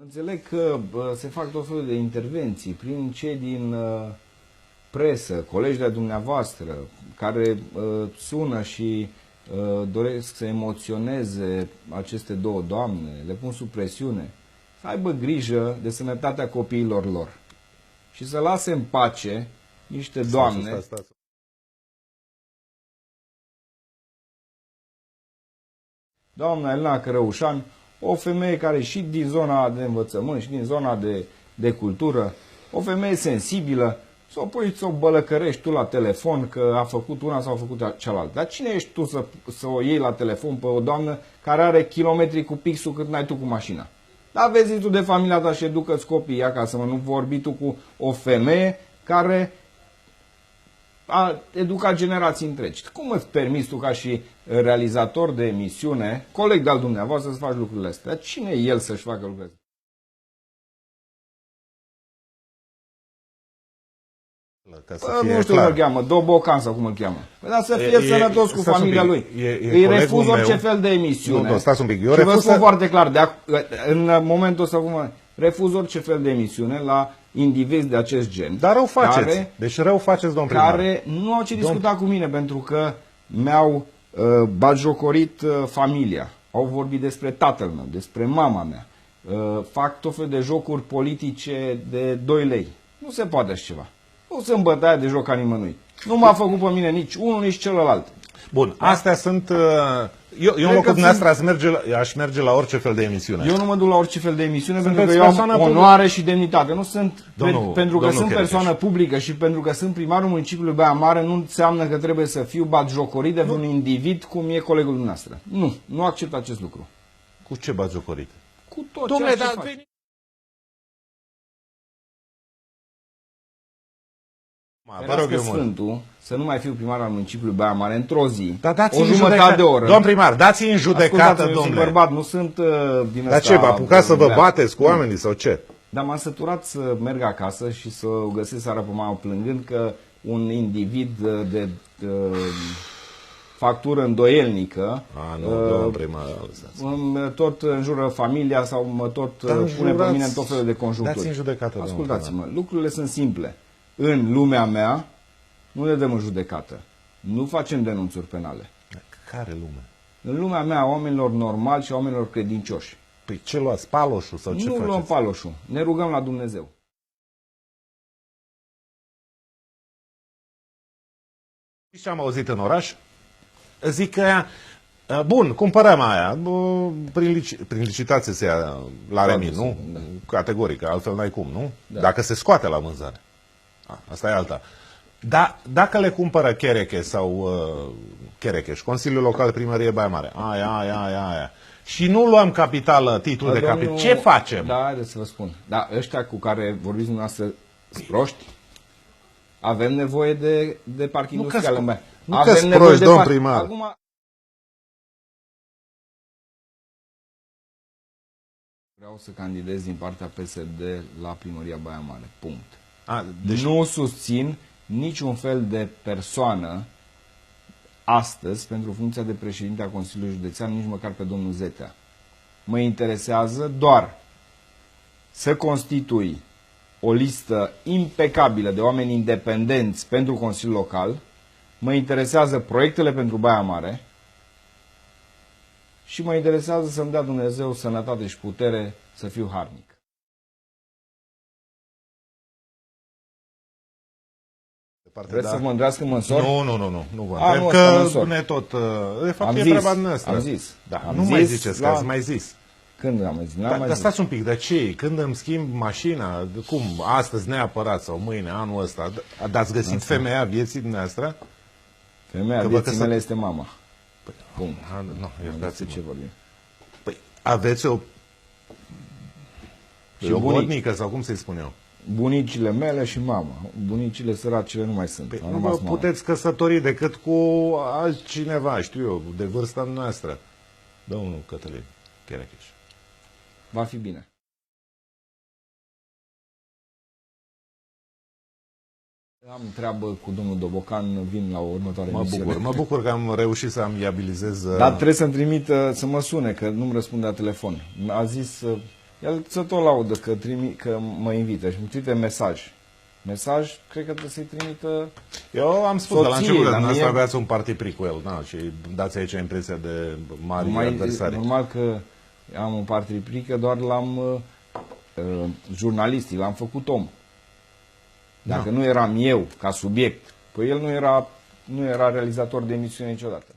Înțeleg că se fac tot felul de intervenții prin cei din presă, colegi de dumneavoastră, care sună și doresc să emoționeze aceste două doamne, le pun sub presiune, să aibă grijă de sănătatea copiilor lor și să lase în pace niște doamne. Doamna Elena Cărăușan, o femeie care și din zona de învățământ și din zona de cultură, o femeie sensibilă, să o pui să o bălăcărești tu la telefon că a făcut una sau a făcut cealaltă. Dar cine ești tu să o iei la telefon pe o doamnă care are kilometri cu pixul cât n-ai tu cu mașina? Dar vezi tu de familia ta și educă-ți copiii acasă, nu vorbi tu cu o femeie care a educat generații întregi. Cum îți permiți tu ca și realizator de emisiune, coleg de-al dumneavoastră, să faci lucrurile astea? Dar cine e el să-și facă lucrurile astea? Nu știu cum îl cheamă, Dobocan sau cum îl cheamă. Dar să fie sănătos cu familia lui. Îi refuz orice fel de emisiune. Nu, stați un pic. Și vă spun foarte clar, în momentul ăsta, refuz orice fel de emisiune la indivizi de acest gen. Dar rău faceți. Deci rău faceți, domn primar. Care nu au ce discuta cu mine, pentru că mi-au batjocorit familia. Au vorbit despre tatăl meu, despre mama mea. Fac tot fel de jocuri politice de 2 lei. Nu se poate așa ceva. Nu sunt bătaie de joc a nimănui. Nu m-a făcut pe mine nici unul, nici celălalt. Bun, astea sunt... Eu în locul dumneavoastră aș merge la orice fel de emisiune. Eu nu mă duc la orice fel de emisiune pentru că eu am onoare și demnitate. Nu sunt, pentru că sunt persoană publică și pentru că sunt primarul municipiului Baia Mare, nu înseamnă că trebuie să fiu batjocorit de un individ cum e colegul dumneavoastră. Nu accept acest lucru. Cu ce batjocorit? Cu tot ceea ce faci. Ferească Sfântul să nu mai fiu primar al municipiului Baia Mare într-o zi, o jumătate de oră. Domn primar, dați-i în judecată, domnule. Sunt bărbat, nu sunt din ăsta... Dar ce, vă apucați să vă bateți cu oamenii sau ce? Dar m-am săturat să merg acasă și să o găsesc seara pe mama plângând că un individ de factură îndoielnică domn primar, tot înjură familia sau mă tot pune pe mine în tot felul de conjuncturi. Dați-i în judecată, ascultați-mă, lucrurile sunt simple. În lumea mea nu ne dăm în judecată. Nu facem denunțuri penale. Care lume? În lumea mea, oamenilor normali și oamenilor credincioși. Păi ce luați? Paloșul sau ce faceți? Nu luăm paloșul. Ne rugăm la Dumnezeu. Știți ce am auzit în oraș? Zic că bun, cumpărăm aia. Prin licitație se ia la remin, nu? Da. Categoric, altfel n-ai cum, nu? Da. Dacă se scoate la vânzare. Asta e alta. Dar dacă le cumpără Chereche sau Cherecheș, Consiliul Local Primărie Baia Mare, aia, și nu luăm capitală, titlul de capital, ce facem? Da, haideți să vă spun. Da, ăștia cu care vorbiți dumneavoastră proști, avem nevoie de parc industrial în Baia. Nu că-s proști, domn primar. Acum... Vreau să candidez din partea PSD la Primăria Baia Mare. Punct. Deci... Nu susțin niciun fel de persoană astăzi pentru funcția de președinte a Consiliului Județean, nici măcar pe domnul Zetea. Mă interesează doar să constitui o listă impecabilă de oameni independenți pentru Consiliul Local, mă interesează proiectele pentru Baia Mare și mă interesează să-mi dea Dumnezeu sănătate și putere să fiu harnic. Vreți să mă îndrească în măsor? Nu vă întreb că ne tot... De fapt, e treaba noastră. Am zis. Da, nu mai ziceți, că ați mai zis. Când am mai zis? Dar stați un pic, de ce? Când îmi schimb mașina, cum? Astăzi neapărat sau mâine, anul ăsta, ați găsit femeia vieții dumneavoastră? Femeia vieții mele este mama. Bun. Nu, iertați-mă. Ce vorbim? Păi, aveți o... Și o godnică, sau cum să-i spun eu? Bunicile mele și mama. Bunicile săracele nu mai sunt. Păi nu vă puteți căsători decât cu altcineva, știu eu, de vârsta noastră. Domnul Cătălin Cherecheș. Va fi bine. Am treabă cu domnul Dobocan, vin la o următoare emisiune. Mă bucur că am reușit să am viabilizez... Dar trebuie să-mi trimită, să mă sune, că nu-mi răspunde la telefon. A zis El să tot laudă că mă invită și îmi trimite mesaj. Mesaj, cred că trebuie să-i trimită. Eu am spus de la soției, început că la dumneavoastră mine. aveați un party cu el, da, și dați aici impresia de mari adversari. Normal că am un partiprică, doar l-am jurnalistic, l-am făcut om. Dacă nu eram eu ca subiect, păi el nu era realizator de emisiune niciodată.